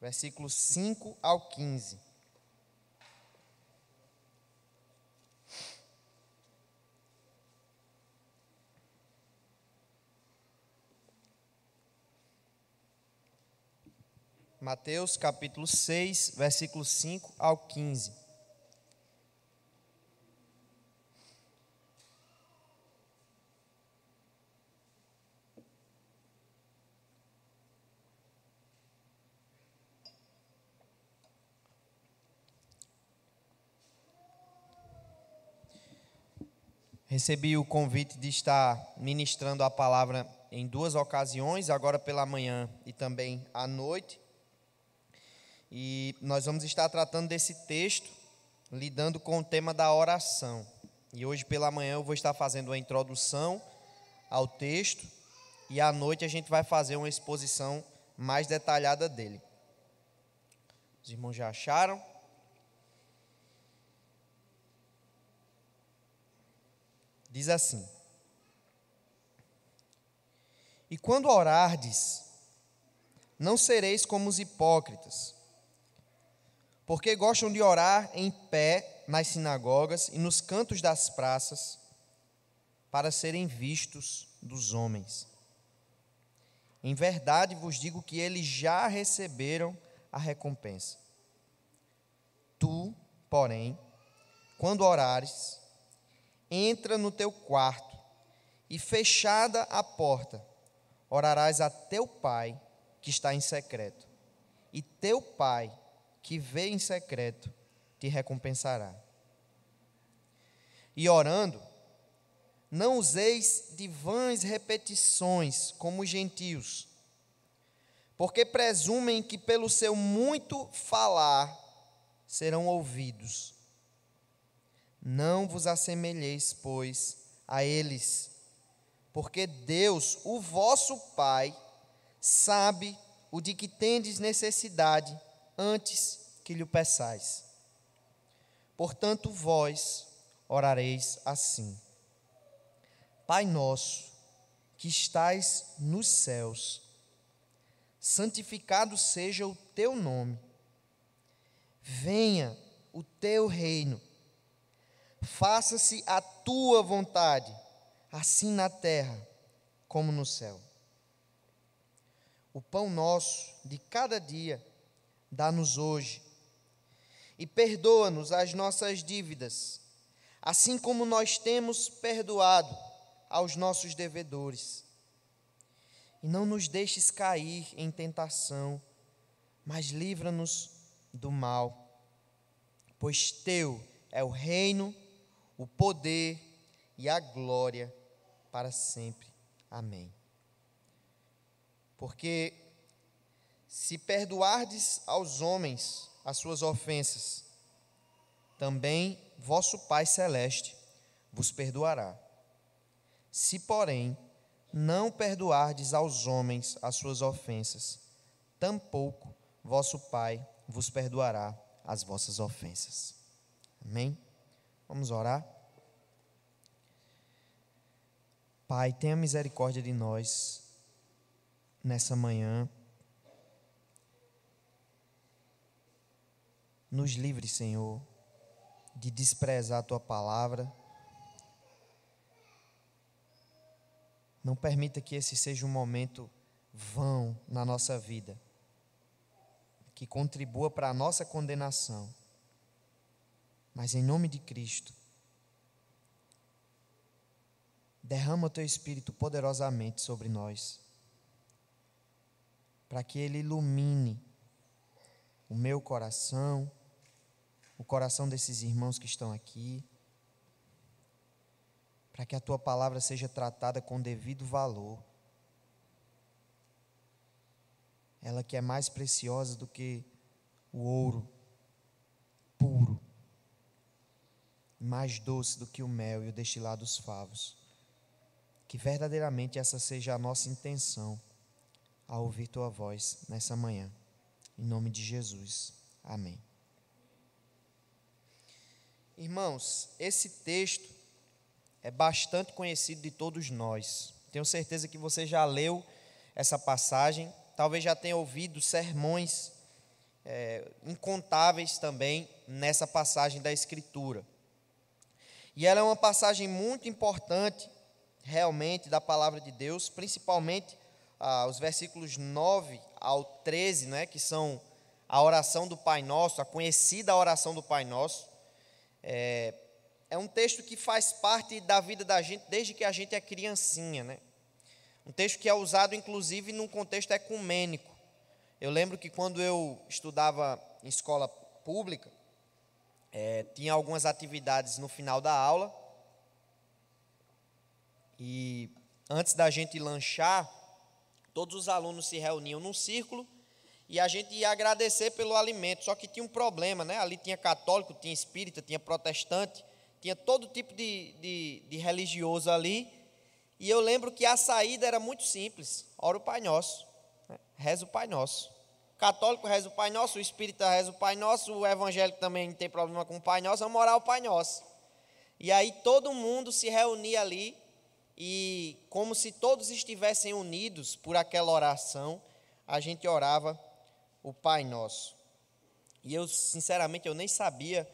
versículos 5 ao 15. Mateus capítulo 6, versículos 5 ao 15. Recebi o convite de estar ministrando a palavra em duas ocasiões, agora pela manhã e também à noite. E nós vamos estar tratando desse texto, lidando com o tema da oração. E hoje pela manhã eu vou estar fazendo uma introdução ao texto e à noite a gente vai fazer uma exposição mais detalhada dele. Os irmãos já acharam? Diz assim: E quando orardes, não sereis como os hipócritas, porque gostam de orar em pé nas sinagogas e nos cantos das praças, para serem vistos dos homens. Em verdade vos digo que eles já receberam a recompensa. Tu, porém, quando orares, entra no teu quarto e, fechada a porta, orarás a teu Pai que está em secreto, e teu Pai que vê em secreto te recompensará. E orando, não useis de vãs repetições como os gentios, porque presumem que pelo seu muito falar serão ouvidos. Não vos assemelheis, pois, a eles, porque Deus, o vosso Pai, sabe o de que tendes necessidade antes que lhe peçais. Portanto, vós orareis assim: Pai nosso, que estais nos céus, santificado seja o teu nome. Venha o teu reino. Faça-se a tua vontade, assim na terra como no céu. O pão nosso de cada dia dá-nos hoje, e perdoa-nos as nossas dívidas, assim como nós temos perdoado aos nossos devedores. E não nos deixes cair em tentação, mas livra-nos do mal, pois teu é o reino, o poder e a glória para sempre. Amém. Porque se perdoardes aos homens as suas ofensas, também vosso Pai Celeste vos perdoará. Se, porém, não perdoardes aos homens as suas ofensas, tampouco vosso Pai vos perdoará as vossas ofensas. Amém? Vamos orar? Pai, tenha misericórdia de nós nessa manhã. Nos livre, Senhor, de desprezar a Tua palavra. Não permita que esse seja um momento vão na nossa vida, que contribua para a nossa condenação. Mas em nome de Cristo, derrama o Teu Espírito poderosamente sobre nós, para que Ele ilumine o meu coração, o coração desses irmãos que estão aqui, para que a Tua palavra seja tratada com devido valor. Ela que é mais preciosa do que o ouro puro, mais doce do que o mel e o destilado dos favos. Que verdadeiramente essa seja a nossa intenção ao ouvir Tua voz nessa manhã. Em nome de Jesus. Amém. Irmãos, esse texto é bastante conhecido de todos nós. Tenho certeza que você já leu essa passagem, talvez já tenha ouvido sermões incontáveis também nessa passagem da Escritura. E ela é uma passagem muito importante, realmente, da palavra de Deus, principalmente os versículos 9 ao 13, né, que são a oração do Pai Nosso, a conhecida oração do Pai Nosso. É um texto que faz parte da vida da gente desde que a gente é criancinha, né? Um texto que é usado, inclusive, num contexto ecumênico. Eu lembro que quando eu estudava em escola pública, tinha algumas atividades no final da aula, e antes da gente lanchar, todos os alunos se reuniam num círculo e a gente ia agradecer pelo alimento. Só que tinha um problema, né? Ali tinha católico, tinha espírita, tinha protestante, tinha todo tipo de religioso ali. E eu lembro que a saída era muito simples: ora o Pai Nosso, né? Reza o Pai Nosso. O católico reza o Pai Nosso, o espírita reza o Pai Nosso, o evangélico também não tem problema com o Pai Nosso, vamos orar o Pai Nosso. E aí todo mundo se reunia ali, e como se todos estivessem unidos por aquela oração, a gente orava o Pai Nosso. E eu, sinceramente, eu nem sabia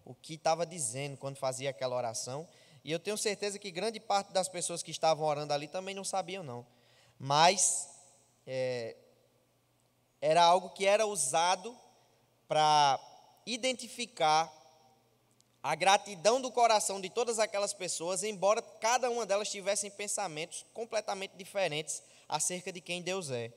o que estava dizendo quando fazia aquela oração, e eu tenho certeza que grande parte das pessoas que estavam orando ali também não sabiam, não. Mas era algo que era usado para identificar a gratidão do coração de todas aquelas pessoas, embora cada uma delas tivessem pensamentos completamente diferentes acerca de quem Deus é.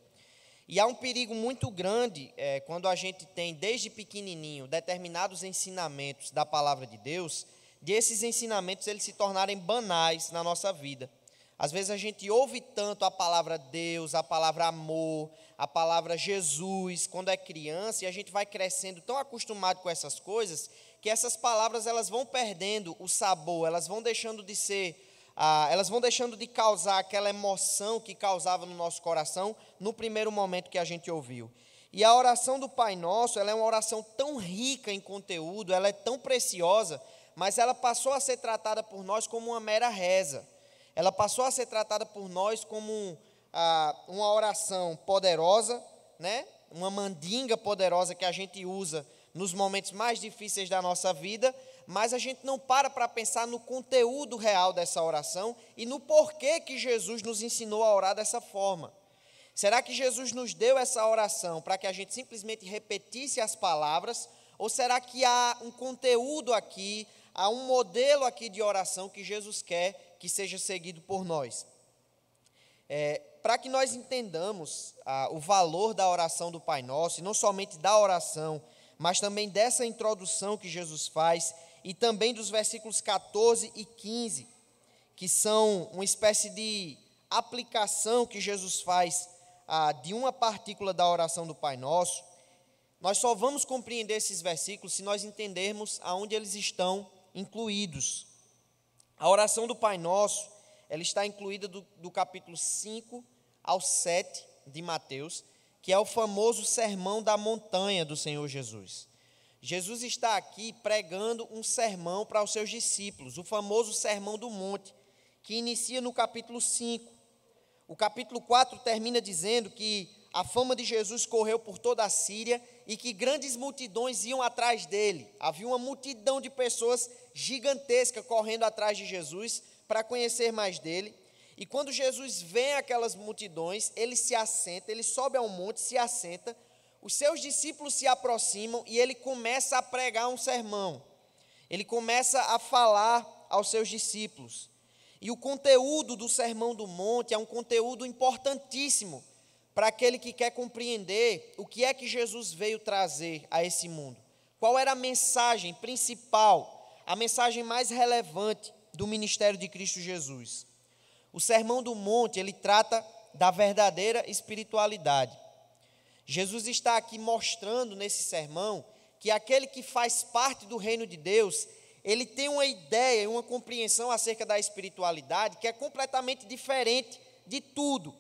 E há um perigo muito grande quando a gente tem, desde pequenininho, determinados ensinamentos da palavra de Deus, de esses ensinamentos eles se tornarem banais na nossa vida. Às vezes a gente ouve tanto a palavra Deus, a palavra amor, a palavra Jesus, quando é criança, e a gente vai crescendo tão acostumado com essas coisas, que essas palavras elas vão perdendo o sabor, elas vão deixando de ser, elas vão deixando de causar aquela emoção que causava no nosso coração no primeiro momento que a gente ouviu. E a oração do Pai Nosso, ela é uma oração tão rica em conteúdo, ela é tão preciosa, mas ela passou a ser tratada por nós como uma mera reza. Ela passou a ser tratada por nós como uma oração poderosa, né? Uma mandinga poderosa que a gente usa nos momentos mais difíceis da nossa vida, mas a gente não para pensar no conteúdo real dessa oração e no porquê que Jesus nos ensinou a orar dessa forma. Será que Jesus nos deu essa oração para que a gente simplesmente repetisse as palavras, ou será que há um conteúdo aqui, há um modelo aqui de oração que Jesus quer que seja seguido por nós? Para que nós entendamos o valor da oração do Pai Nosso, e não somente da oração, mas também dessa introdução que Jesus faz, e também dos versículos 14 e 15, que são uma espécie de aplicação que Jesus faz de uma partícula da oração do Pai Nosso, nós só vamos compreender esses versículos se nós entendermos aonde eles estão incluídos. A oração do Pai Nosso, ela está incluída do capítulo 5 ao 7 de Mateus, que é o famoso sermão da montanha do Senhor Jesus. Jesus está aqui pregando um sermão para os seus discípulos, o famoso sermão do monte, que inicia no capítulo 5. O capítulo 4 termina dizendo que a fama de Jesus correu por toda a Síria e que grandes multidões iam atrás dele. Havia uma multidão de pessoas gigantesca correndo atrás de Jesus para conhecer mais dele. E quando Jesus vê aquelas multidões, ele se assenta, ele sobe ao monte, se assenta, os seus discípulos se aproximam e ele começa a pregar um sermão. Ele começa a falar aos seus discípulos. E o conteúdo do Sermão do Monte é um conteúdo importantíssimo para aquele que quer compreender o que é que Jesus veio trazer a esse mundo. Qual era a mensagem principal, a mensagem mais relevante do ministério de Cristo Jesus? O Sermão do Monte, ele trata da verdadeira espiritualidade. Jesus está aqui mostrando nesse sermão que aquele que faz parte do reino de Deus, ele tem uma ideia, uma compreensão acerca da espiritualidade que é completamente diferente de tudo.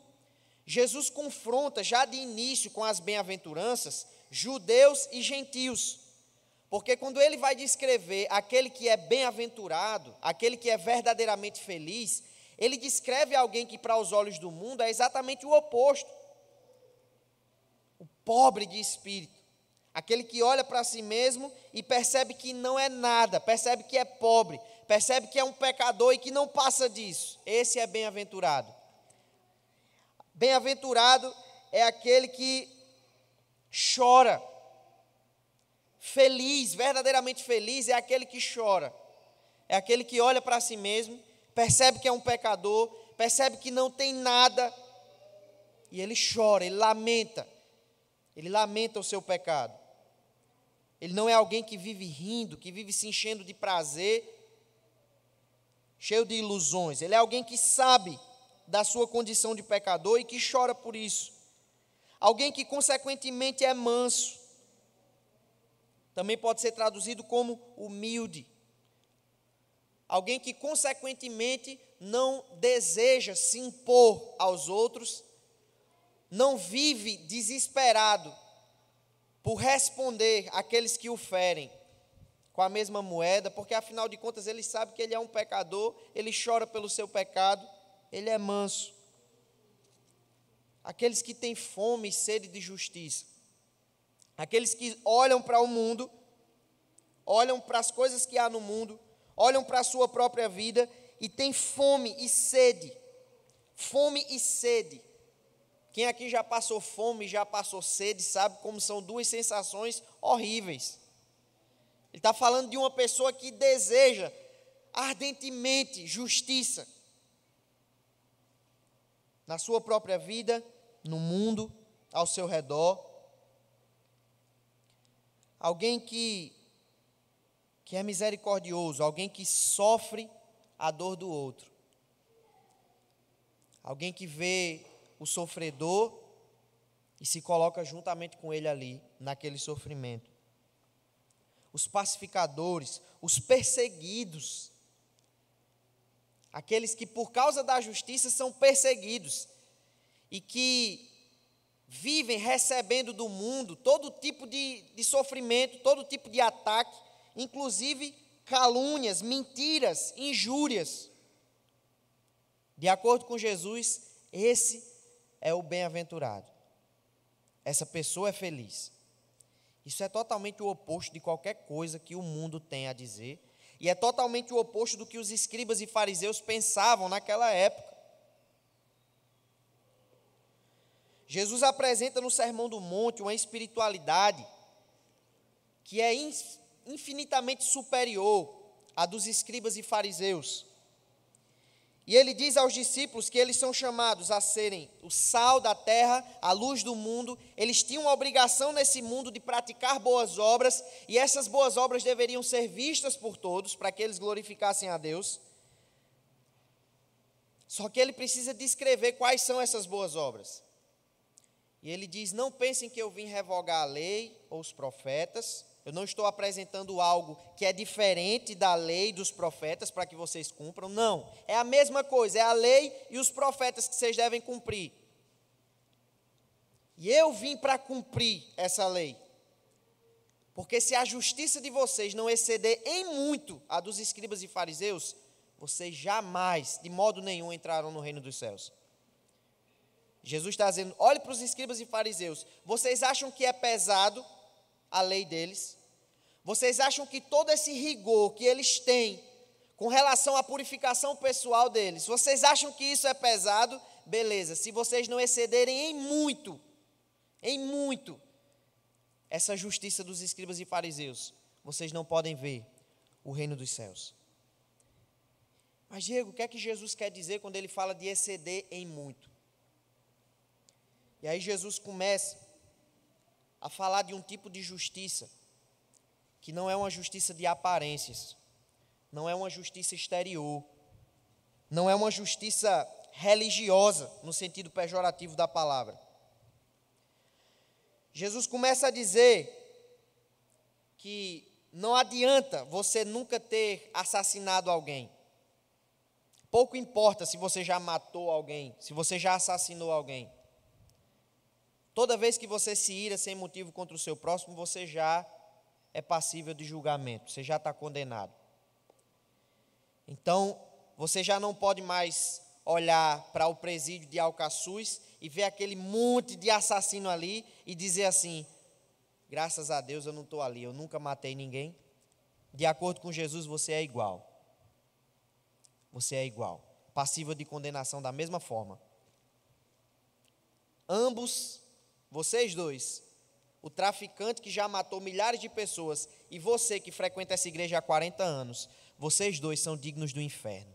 Jesus confronta já de início com as bem-aventuranças judeus e gentios, porque quando ele vai descrever aquele que é bem-aventurado, aquele que é verdadeiramente feliz, ele descreve alguém que para os olhos do mundo é exatamente o oposto, o pobre de espírito, Aquele que olha para si mesmo e percebe que não é nada, percebe que é pobre, percebe que é um pecador e que não passa disso. Esse é bem-aventurado. Bem-aventurado é aquele que chora. Feliz, verdadeiramente feliz, é aquele que chora. É aquele que olha para si mesmo, percebe que é um pecador, percebe que não tem nada, e ele chora, ele lamenta o seu pecado. Ele não é alguém que vive rindo, que vive se enchendo de prazer, cheio de ilusões. Ele é alguém que sabe da sua condição de pecador e que chora por isso. Alguém que, consequentemente, é manso. Também pode ser traduzido como humilde. Alguém que, consequentemente, não deseja se impor aos outros, não vive desesperado por responder àqueles que o ferem com a mesma moeda, porque, afinal de contas, ele sabe que ele é um pecador, ele chora pelo seu pecado, ele é manso. Aqueles que têm fome e sede de justiça. Aqueles que olham para o mundo, olham para as coisas que há no mundo, olham para a sua própria vida e têm fome e sede. Fome e sede. Quem aqui já passou fome, já passou sede, sabe como são duas sensações horríveis. Ele está falando de uma pessoa que deseja ardentemente justiça na sua própria vida, no mundo, ao seu redor. Alguém que é misericordioso, alguém que sofre a dor do outro. Alguém que vê o sofredor e se coloca juntamente com ele ali, naquele sofrimento. Os pacificadores, os perseguidos, aqueles que por causa da justiça são perseguidos e que vivem recebendo do mundo todo tipo de sofrimento, todo tipo de ataque, inclusive calúnias, mentiras, injúrias. De acordo com Jesus, esse é o bem-aventurado. Essa pessoa é feliz. Isso é totalmente o oposto de qualquer coisa que o mundo tem a dizer, e é totalmente o oposto do que os escribas e fariseus pensavam naquela época. Jesus apresenta no Sermão do Monte uma espiritualidade que é infinitamente superior à dos escribas e fariseus. E ele diz aos discípulos que eles são chamados a serem o sal da terra, a luz do mundo. Eles tinham a obrigação nesse mundo de praticar boas obras, e essas boas obras deveriam ser vistas por todos, para que eles glorificassem a Deus. Só que ele precisa descrever quais são essas boas obras. E ele diz: não pensem que eu vim revogar a lei ou os profetas. Eu não estou apresentando algo que é diferente da lei e dos profetas para que vocês cumpram. Não, é a mesma coisa, é a lei e os profetas que vocês devem cumprir. E eu vim para cumprir essa lei. Porque se a justiça de vocês não exceder em muito a dos escribas e fariseus, vocês jamais, de modo nenhum, entrarão no reino dos céus. Jesus está dizendo: olhe para os escribas e fariseus, vocês acham que é pesado a lei deles? Vocês acham que todo esse rigor que eles têm com relação à purificação pessoal deles, vocês acham que isso é pesado? Beleza, se vocês não excederem em muito, essa justiça dos escribas e fariseus, vocês não podem ver o reino dos céus. Mas, Diego, o que é que Jesus quer dizer quando ele fala de exceder em muito? E aí Jesus começa a falar de um tipo de justiça que não é uma justiça de aparências, não é uma justiça exterior, não é uma justiça religiosa, no sentido pejorativo da palavra. Jesus começa a dizer que não adianta você nunca ter assassinado alguém. Pouco importa se você já matou alguém, se você já assassinou alguém. Toda vez que você se ira sem motivo contra o seu próximo, você já é passível de julgamento, você já está condenado. Então, você já não pode mais olhar para o presídio de Alcaçuz e ver aquele monte de assassino ali e dizer assim: graças a Deus eu não estou ali, eu nunca matei ninguém. De acordo com Jesus, você é igual. Você é igual. Passível de condenação da mesma forma. Ambos, vocês dois, o traficante que já matou milhares de pessoas e você que frequenta essa igreja há 40 anos, vocês dois são dignos do inferno.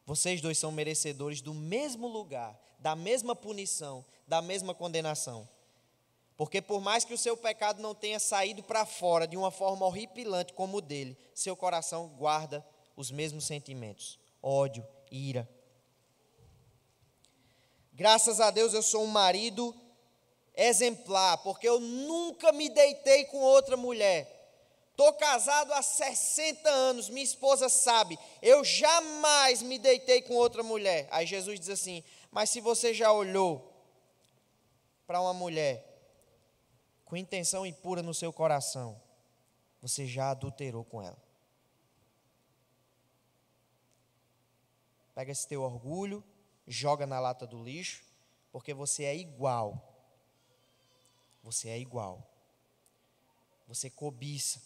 Vocês dois são merecedores do mesmo lugar, da mesma punição, da mesma condenação. Porque por mais que o seu pecado não tenha saído para fora de uma forma horripilante como o dele, seu coração guarda os mesmos sentimentos: ódio, ira. Graças a Deus eu sou um marido exemplar, porque eu nunca me deitei com outra mulher. Estou casado há 60 anos, minha esposa sabe, eu jamais me deitei com outra mulher. Aí Jesus diz assim: mas se você já olhou para uma mulher com intenção impura no seu coração, você já adulterou com ela. Pega esse teu orgulho, joga na lata do lixo, porque você é igual. Você é igual. Você cobiça.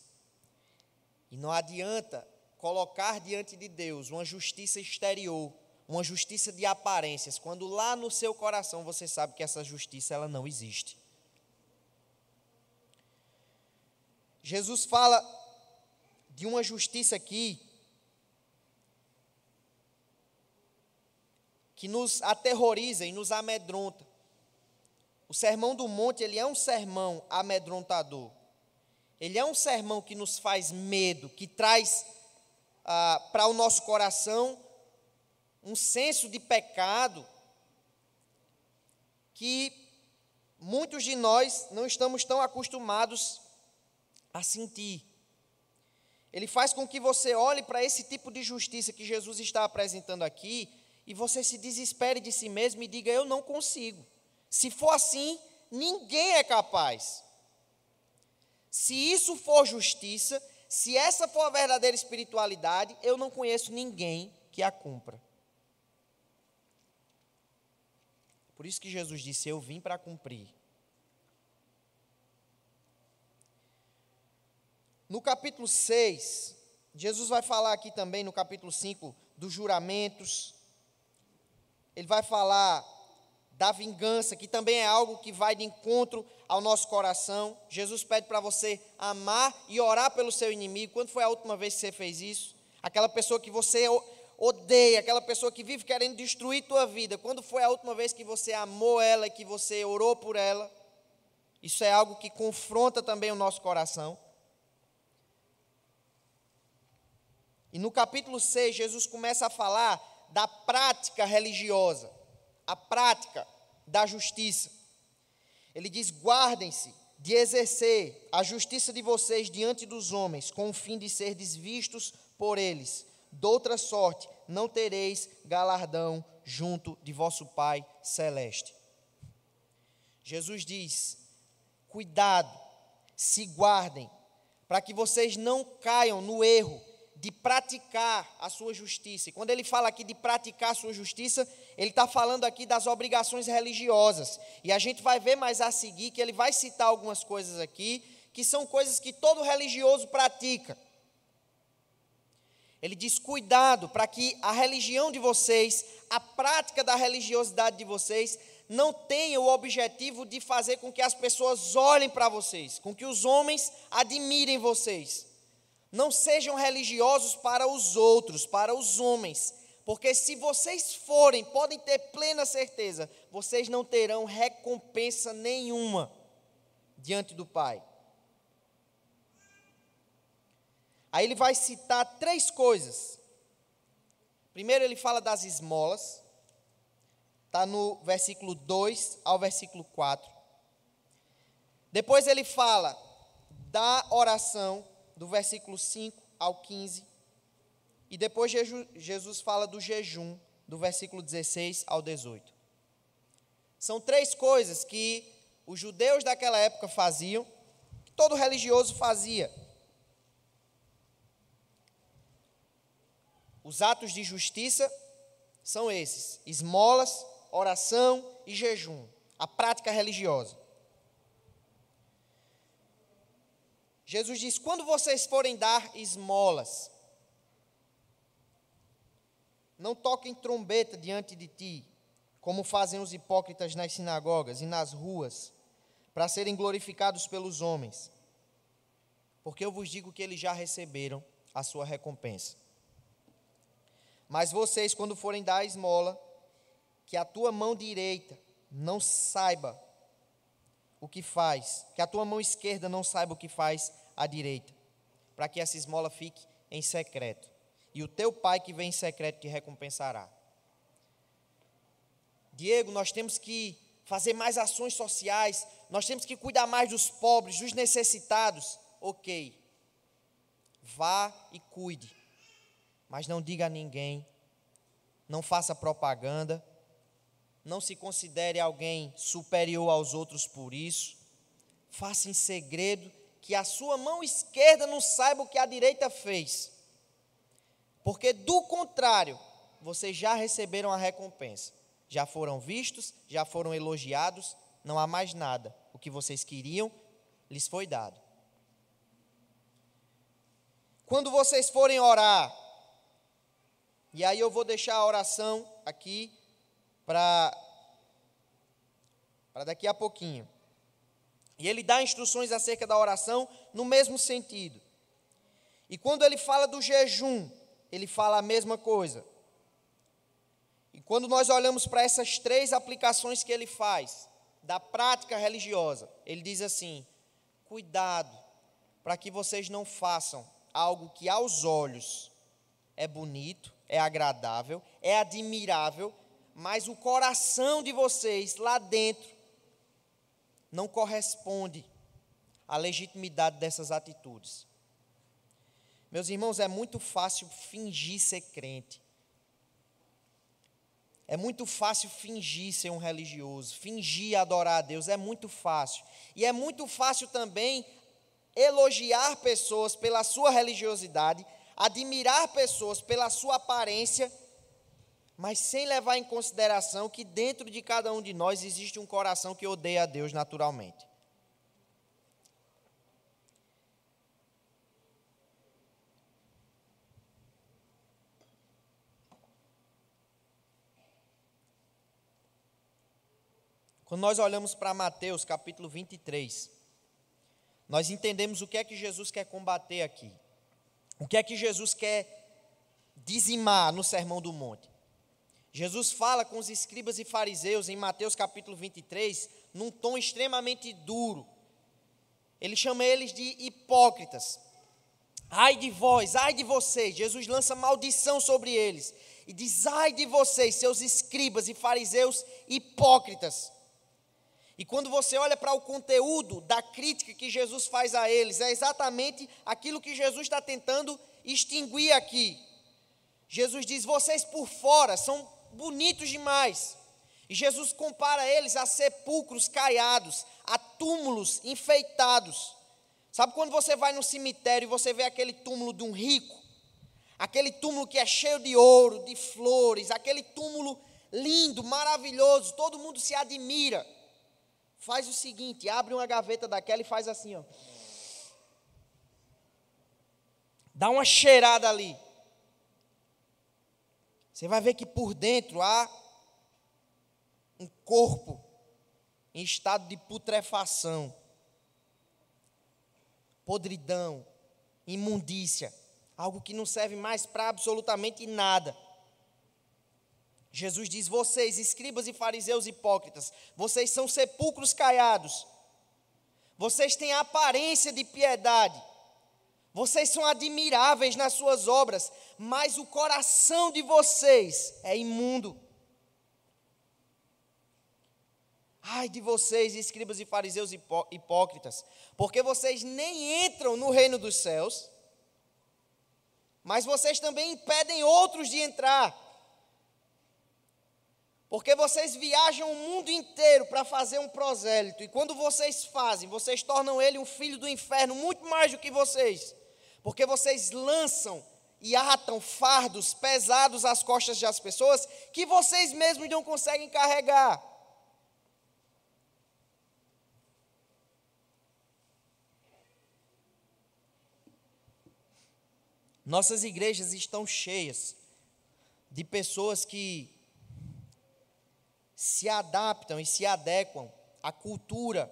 E não adianta colocar diante de Deus uma justiça exterior, uma justiça de aparências, quando lá no seu coração você sabe que essa justiça ela não existe. Jesus fala de uma justiça aqui que nos aterroriza e nos amedronta. O Sermão do Monte, ele é um sermão amedrontador. Ele é um sermão que nos faz medo, que traz para o nosso coração um senso de pecado que muitos de nós não estamos tão acostumados a sentir. Ele faz com que você olhe para esse tipo de justiça que Jesus está apresentando aqui e você se desespere de si mesmo e diga: eu não consigo. Se for assim, ninguém é capaz. Se isso for justiça, se essa for a verdadeira espiritualidade, eu não conheço ninguém que a cumpra. Por isso que Jesus disse: eu vim para cumprir. No capítulo 6, Jesus vai falar aqui também, no capítulo 5, dos juramentos. Ele vai falar da vingança, que também é algo que vai de encontro ao nosso coração. Jesus pede para você amar e orar pelo seu inimigo. Quando foi a última vez que você fez isso? Aquela pessoa que você odeia, aquela pessoa que vive querendo destruir tua vida. Quando foi a última vez que você amou ela e que você orou por ela? Isso é algo que confronta também o nosso coração. E no capítulo 6, Jesus começa a falar da prática religiosa, a prática da justiça. Ele diz: guardem-se de exercer a justiça de vocês diante dos homens, com o fim de ser vistos por eles. Doutra sorte, não tereis galardão junto de vosso Pai celeste. Jesus diz: cuidado, se guardem, para que vocês não caiam no erro de praticar a sua justiça. E quando ele fala aqui de praticar a sua justiça, ele está falando aqui das obrigações religiosas. E a gente vai ver mais a seguir que ele vai citar algumas coisas aqui, que são coisas que todo religioso pratica. Ele diz: cuidado para que a religião de vocês, a prática da religiosidade de vocês, não tenha o objetivo de fazer com que as pessoas olhem para vocês, com que os homens admirem vocês. Não sejam religiosos para os outros, para os homens, porque se vocês forem, podem ter plena certeza, vocês não terão recompensa nenhuma diante do Pai. Aí ele vai citar 3 coisas. Primeiro ele fala das esmolas, está no versículo 2 ao versículo 4. Depois ele fala da oração, do versículo 5 ao 15, e depois Jesus fala do jejum, do versículo 16 ao 18. São 3 coisas que os judeus daquela época faziam, que todo religioso fazia. Os atos de justiça são esses: esmolas, oração e jejum, a prática religiosa. Jesus diz: quando vocês forem dar esmolas, não toquem trombeta diante de ti, como fazem os hipócritas nas sinagogas e nas ruas, para serem glorificados pelos homens. Porque eu vos digo que eles já receberam a sua recompensa. Mas vocês, quando forem dar a esmola, que a tua mão direita não saiba o que faz, que a tua mão esquerda não saiba o que faz a direita, para que essa esmola fique em secreto. E o teu Pai que vem em secreto te recompensará. Diego, nós temos que fazer mais ações sociais, nós temos que cuidar mais dos pobres, dos necessitados. Ok, vá e cuide, mas não diga a ninguém, não faça propaganda, não se considere alguém superior aos outros por isso, faça em segredo, que a sua mão esquerda não saiba o que a direita fez, porque do contrário, vocês já receberam a recompensa, já foram vistos, já foram elogiados, não há mais nada, o que vocês queriam lhes foi dado. Quando vocês forem orar, e aí eu vou deixar a oração aqui para daqui a pouquinho. E ele dá instruções acerca da oração no mesmo sentido. E quando ele fala do jejum, ele fala a mesma coisa. E quando nós olhamos para essas três aplicações que ele faz, da prática religiosa, ele diz assim: cuidado, para que vocês não façam algo que aos olhos é bonito, é agradável, é admirável, mas o coração de vocês lá dentro não corresponde à legitimidade dessas atitudes. Meus irmãos, é muito fácil fingir ser crente. É muito fácil fingir ser um religioso, fingir adorar a Deus, é muito fácil. E é muito fácil também elogiar pessoas pela sua religiosidade, admirar pessoas pela sua aparência, mas sem levar em consideração que dentro de cada um de nós existe um coração que odeia a Deus naturalmente. Quando nós olhamos para Mateus capítulo 23, nós entendemos o que é que Jesus quer combater aqui. O que é que Jesus quer dizimar no Sermão do Monte. Jesus fala com os escribas e fariseus em Mateus capítulo 23, num tom extremamente duro. Ele chama eles de hipócritas. Ai de vós, ai de vocês. Jesus lança maldição sobre eles e diz: ai de vocês, seus escribas e fariseus hipócritas. E quando você olha para o conteúdo da crítica que Jesus faz a eles, é exatamente aquilo que Jesus está tentando extinguir aqui. Jesus diz: vocês por fora são bonitos demais. E Jesus compara eles a sepulcros caiados, a túmulos enfeitados. Sabe quando você vai no cemitério e você vê aquele túmulo de um rico? Aquele túmulo que é cheio de ouro, de flores, aquele túmulo lindo, maravilhoso, todo mundo se admira. Faz o seguinte, abre uma gaveta daquela e faz assim, ó. Dá uma cheirada ali. Você vai ver que por dentro há um corpo em estado de putrefação, podridão, imundícia, algo que não serve mais para absolutamente nada. Jesus diz: vocês, escribas e fariseus hipócritas, vocês são sepulcros caiados, vocês têm a aparência de piedade, vocês são admiráveis nas suas obras, mas o coração de vocês é imundo. Ai de vocês, escribas e fariseus hipócritas, porque vocês nem entram no reino dos céus, mas vocês também impedem outros de entrar. Porque vocês viajam o mundo inteiro para fazer um prosélito, e quando vocês fazem, vocês tornam ele um filho do inferno, muito mais do que vocês, porque vocês lançam e atam fardos pesados às costas das pessoas, que vocês mesmos não conseguem carregar. Nossas igrejas estão cheias de pessoas que se adaptam e se adequam à cultura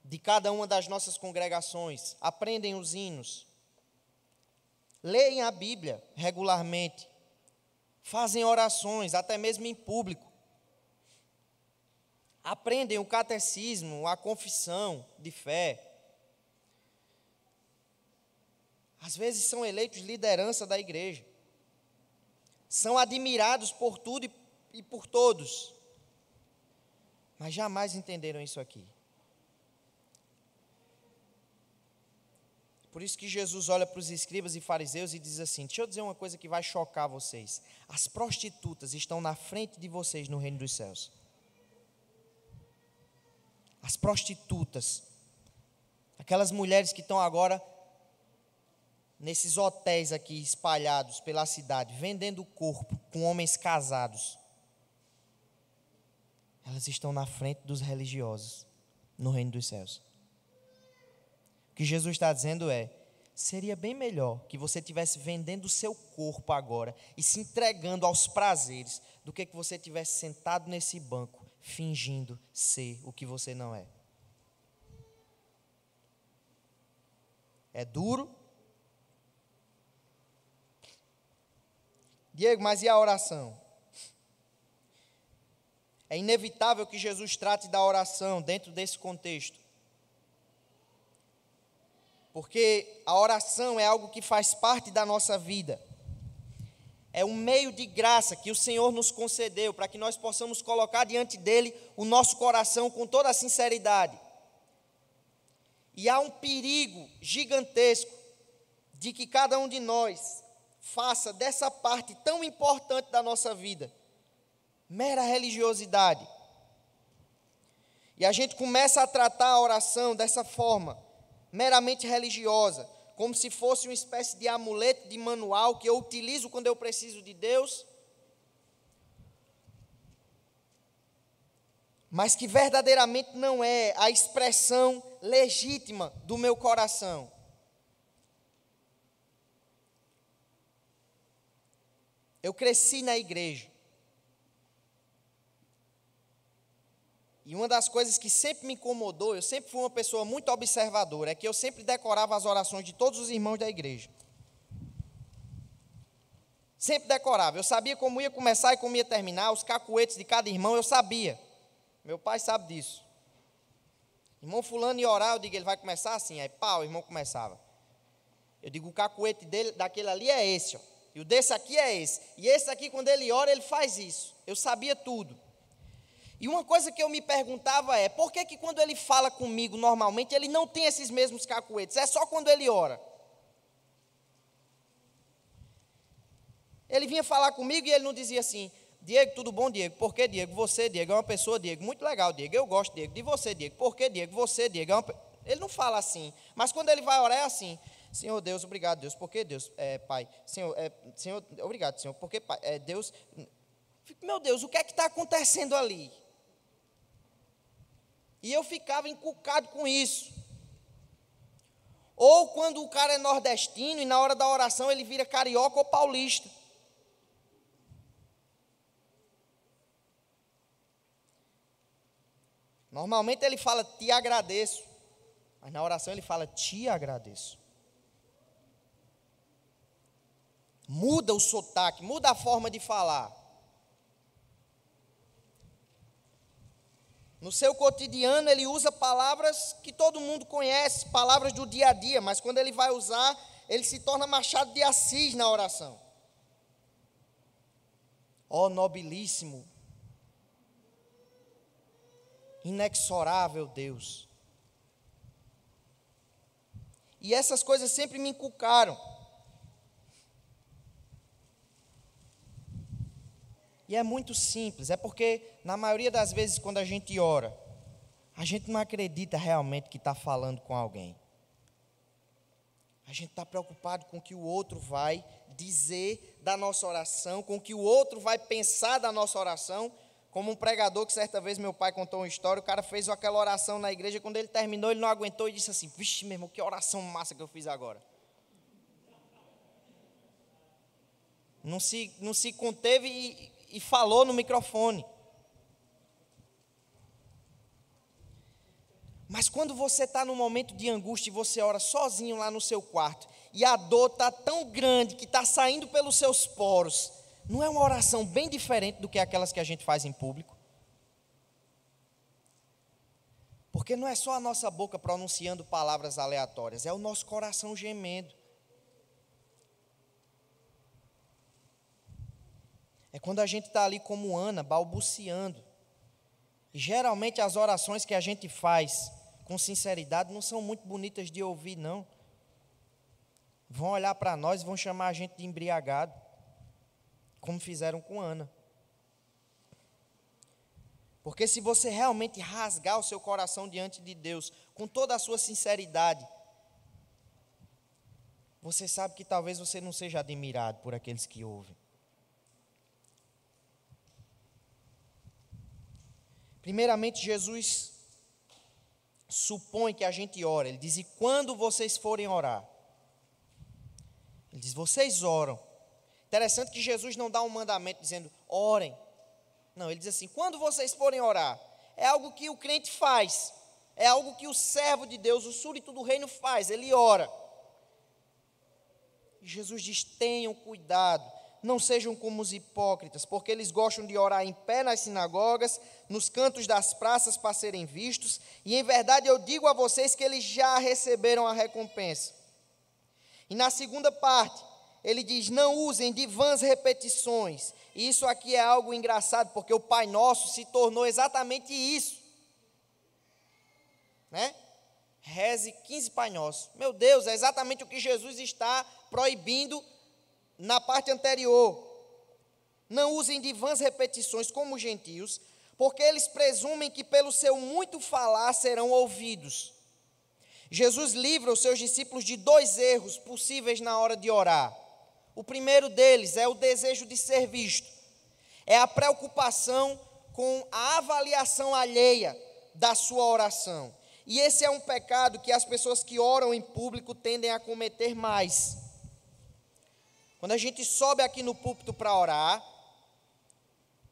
de cada uma das nossas congregações, aprendem os hinos, leem a Bíblia regularmente, fazem orações, até mesmo em público, aprendem o catecismo, a confissão de fé. Às vezes são eleitos liderança da igreja, são admirados por tudo e por todos, mas jamais entenderam isso aqui. Por isso que Jesus olha para os escribas e fariseus e diz assim: deixa eu dizer uma coisa que vai chocar vocês. As prostitutas estão na frente de vocês no reino dos céus. As prostitutas, aquelas mulheres que estão agora nesses hotéis aqui espalhados pela cidade, vendendo o corpo com homens casados, elas estão na frente dos religiosos no reino dos céus. O que Jesus está dizendo é: seria bem melhor que você estivesse vendendo o seu corpo agora e se entregando aos prazeres, do que você estivesse sentado nesse banco fingindo ser o que você não é. É duro. Diego, mas e a oração? É inevitável que Jesus trate da oração dentro desse contexto. Porque a oração é algo que faz parte da nossa vida. É um meio de graça que o Senhor nos concedeu para que nós possamos colocar diante dele o nosso coração com toda a sinceridade. E há um perigo gigantesco de que cada um de nós faça dessa parte tão importante da nossa vida mera religiosidade. E a gente começa a tratar a oração dessa forma, meramente religiosa, como se fosse uma espécie de amuleto, de manual que eu utilizo quando eu preciso de Deus, mas que verdadeiramente não é a expressão legítima do meu coração. Eu cresci na igreja. E uma das coisas que sempre me incomodou, eu sempre fui uma pessoa muito observadora, é que eu sempre decorava as orações de todos os irmãos da igreja. Sempre decorava. Eu sabia como ia começar e como ia terminar, os cacuetes de cada irmão eu sabia. Meu pai sabe disso. Irmão fulano ia orar, eu digo, ele vai começar assim, aí pá, o irmão começava. Eu digo, o cacuete dele, daquele ali é esse, ó, e o desse aqui é esse. E esse aqui, quando ele ora, ele faz isso. Eu sabia tudo. E uma coisa que eu me perguntava é, por que que quando ele fala comigo normalmente, ele não tem esses mesmos cacuetes? É só quando ele ora. Ele vinha falar comigo e ele não dizia assim: Diego, tudo bom, Diego? Por que, Diego? Você, Diego, é uma pessoa, Diego, muito legal, Diego, eu gosto, Diego, de você, Diego. Por que, Diego? Você, Diego, é uma... Ele não fala assim, mas quando ele vai orar é assim: Senhor Deus, obrigado, Deus, por que, Deus? Pai, Senhor, Senhor, obrigado, Senhor, porque, Pai, Deus... Meu Deus, o que é que está acontecendo ali? E eu ficava encucado com isso. Ou quando o cara é nordestino e na hora da oração ele vira carioca ou paulista. Normalmente ele fala te agradeço, mas na oração ele fala te agradeço. Muda o sotaque, muda a forma de falar. No seu cotidiano ele usa palavras que todo mundo conhece, palavras do dia a dia, mas quando ele vai usar, ele se torna Machado de Assis na oração. Ó nobilíssimo, inexorável Deus. E essas coisas sempre me inculcaram. E é muito simples, é porque na maioria das vezes quando a gente ora, a gente não acredita realmente que está falando com alguém. A gente está preocupado com o que o outro vai dizer da nossa oração, com o que o outro vai pensar da nossa oração. Como um pregador que certa vez meu pai contou uma história, o cara fez aquela oração na igreja, quando ele terminou ele não aguentou e disse assim: vixe meu irmão, que oração massa que eu fiz agora. não se conteve e falou no microfone. Mas quando você está num momento de angústia e você ora sozinho lá no seu quarto, e a dor está tão grande que está saindo pelos seus poros, não é uma oração bem diferente do que aquelas que a gente faz em público? Porque não é só a nossa boca pronunciando palavras aleatórias, é o nosso coração gemendo. É quando a gente está ali como Ana, balbuciando. E geralmente as orações que a gente faz com sinceridade não são muito bonitas de ouvir, não. Vão olhar para nós e vão chamar a gente de embriagado, como fizeram com Ana. Porque se você realmente rasgar o seu coração diante de Deus, com toda a sua sinceridade, você sabe que talvez você não seja admirado por aqueles que ouvem. Primeiramente, Jesus supõe que a gente ora. Ele diz: e quando vocês forem orar? Ele diz: vocês oram. Interessante que Jesus não dá um mandamento dizendo: orem. Não, ele diz assim: quando vocês forem orar. É algo que o crente faz. É algo que o servo de Deus, o súdito do reino faz. Ele ora. E Jesus diz: tenham cuidado. Não sejam como os hipócritas, porque eles gostam de orar em pé nas sinagogas, nos cantos das praças para serem vistos, e em verdade eu digo a vocês que eles já receberam a recompensa. E na segunda parte, ele diz: não usem de vãs repetições. E isso aqui é algo engraçado, porque o Pai Nosso se tornou exatamente isso. Né? Reze 15 Pai Nosso. Meu Deus, é exatamente o que Jesus está proibindo na parte anterior. Não usem de vãs repetições como os gentios, porque eles presumem que pelo seu muito falar serão ouvidos. Jesus livra os seus discípulos de 2 erros possíveis na hora de orar. O primeiro deles é o desejo de ser visto. É a preocupação com a avaliação alheia da sua oração. E esse é um pecado que as pessoas que oram em público tendem a cometer mais. Quando a gente sobe aqui no púlpito para orar,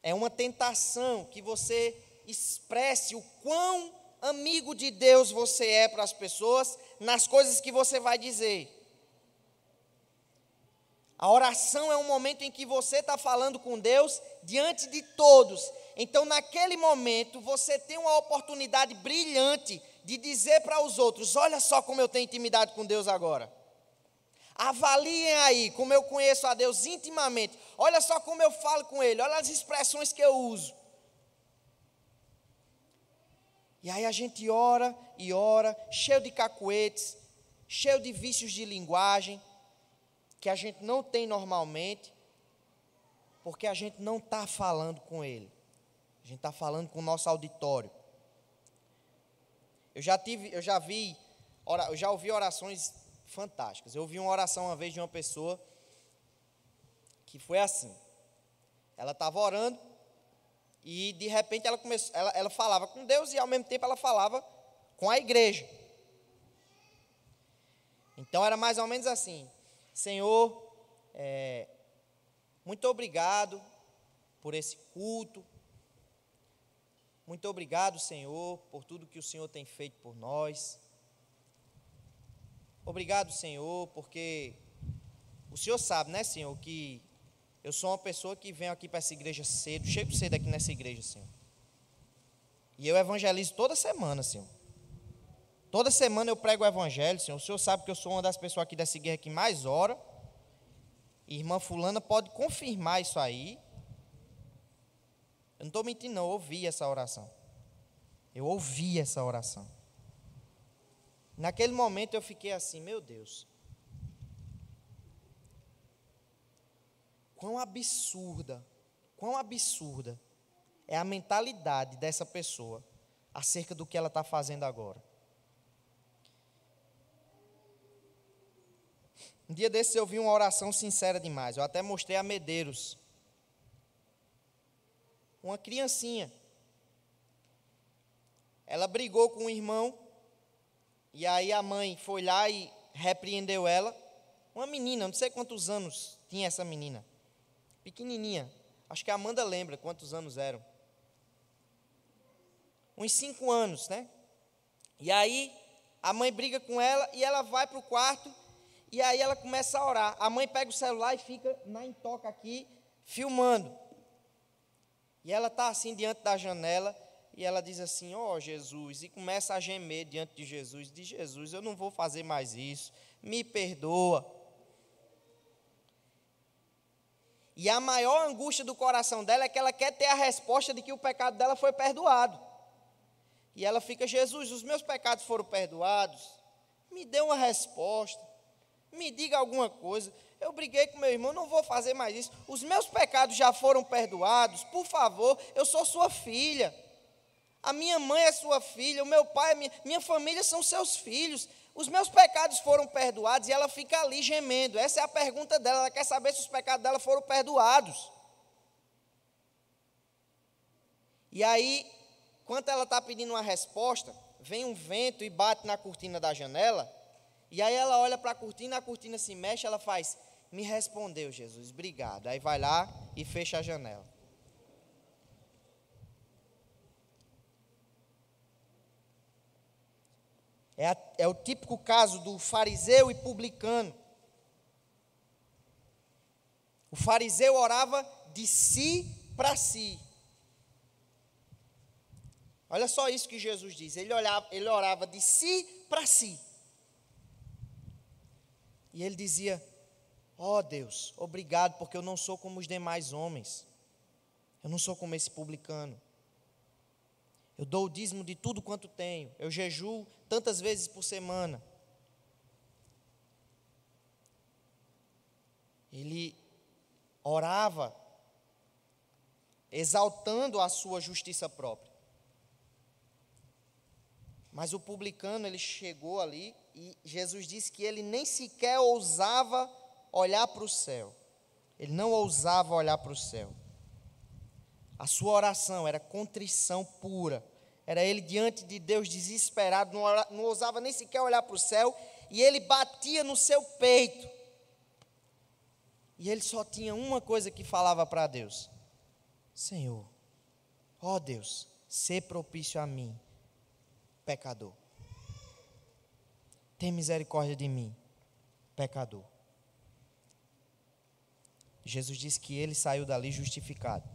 é uma tentação que você expresse o quão amigo de Deus você é para as pessoas nas coisas que você vai dizer. A oração é um momento em que você está falando com Deus diante de todos. Então, naquele momento, você tem uma oportunidade brilhante de dizer para os outros: olha só como eu tenho intimidade com Deus agora. Avaliem aí como eu conheço a Deus intimamente. Olha só como eu falo com Ele. Olha as expressões que eu uso. E aí a gente ora e ora, cheio de cacuetes, cheio de vícios de linguagem, que a gente não tem normalmente, porque a gente não está falando com Ele. A gente está falando com o nosso auditório. Eu já ouvi orações fantásticas. Eu ouvi uma oração uma vez de uma pessoa que foi assim. Ela estava orando e de repente ela falava com Deus e ao mesmo tempo ela falava com a igreja. Então era mais ou menos assim: Senhor, muito obrigado por esse culto. Muito obrigado, Senhor, por tudo que o Senhor tem feito por nós. Obrigado, Senhor, porque o Senhor sabe, né, Senhor, que eu sou uma pessoa que venho aqui para essa igreja cedo, chego cedo aqui nessa igreja, Senhor. E eu evangelizo toda semana, Senhor. Toda semana eu prego o evangelho, Senhor. O Senhor sabe que eu sou uma das pessoas aqui dessa igreja que mais ora. Irmã fulana pode confirmar isso aí. Eu não estou mentindo, não. Eu ouvi essa oração. Eu ouvi essa oração. Naquele momento eu fiquei assim: meu Deus, quão absurda é a mentalidade dessa pessoa acerca do que ela está fazendo agora. Um dia desses eu vi uma oração sincera demais. Eu até mostrei a Medeiros. Uma criancinha. Ela brigou com o irmão. E aí a mãe foi lá e repreendeu ela. Uma menina, não sei quantos anos tinha essa menina. pequenininha. Acho que a Amanda lembra quantos anos eram. Uns 5 anos, né? E aí, a mãe briga com ela e ela vai para o quarto e aí ela começa a orar. A mãe pega o celular e fica na intoca aqui, filmando. E ela está assim diante da janela e ela diz assim, ó Jesus, e começa a gemer diante de Jesus. Diz, Jesus, eu não vou fazer mais isso, me perdoa. E a maior angústia do coração dela é que ela quer ter a resposta de que o pecado dela foi perdoado. E ela fica, Jesus, os meus pecados foram perdoados? Me dê uma resposta, me diga alguma coisa. Eu briguei com meu irmão, não vou fazer mais isso. Os meus pecados já foram perdoados, por favor, eu sou sua filha. A minha mãe é sua filha, o meu pai, minha família são seus filhos. Os meus pecados foram perdoados, e ela fica ali gemendo. Essa é a pergunta dela, ela quer saber se os pecados dela foram perdoados. E aí, enquanto ela está pedindo uma resposta, vem um vento e bate na cortina da janela, e aí ela olha para a cortina se mexe, ela faz, me respondeu Jesus, obrigado. Aí vai lá e fecha a janela. É o típico caso do fariseu e publicano. O fariseu orava de si para si. Olha só isso que Jesus diz. Ele orava de si para si. E ele dizia, ó Deus, obrigado, porque eu não sou como os demais homens. Eu não sou como esse publicano. Eu dou o dízimo de tudo quanto tenho. Eu jejuo tantas vezes por semana. Ele orava exaltando a sua justiça própria. Mas o publicano, ele chegou ali e Jesus disse que ele nem sequer ousava olhar para o céu. Ele não ousava olhar para o céu. A sua oração era contrição pura. Era ele diante de Deus desesperado, não ousava nem sequer olhar para o céu, e ele batia no seu peito. E ele só tinha uma coisa que falava para Deus: Senhor, ó Deus, sê propício a mim, pecador. Tem misericórdia de mim, pecador. Jesus disse que ele saiu dali justificado.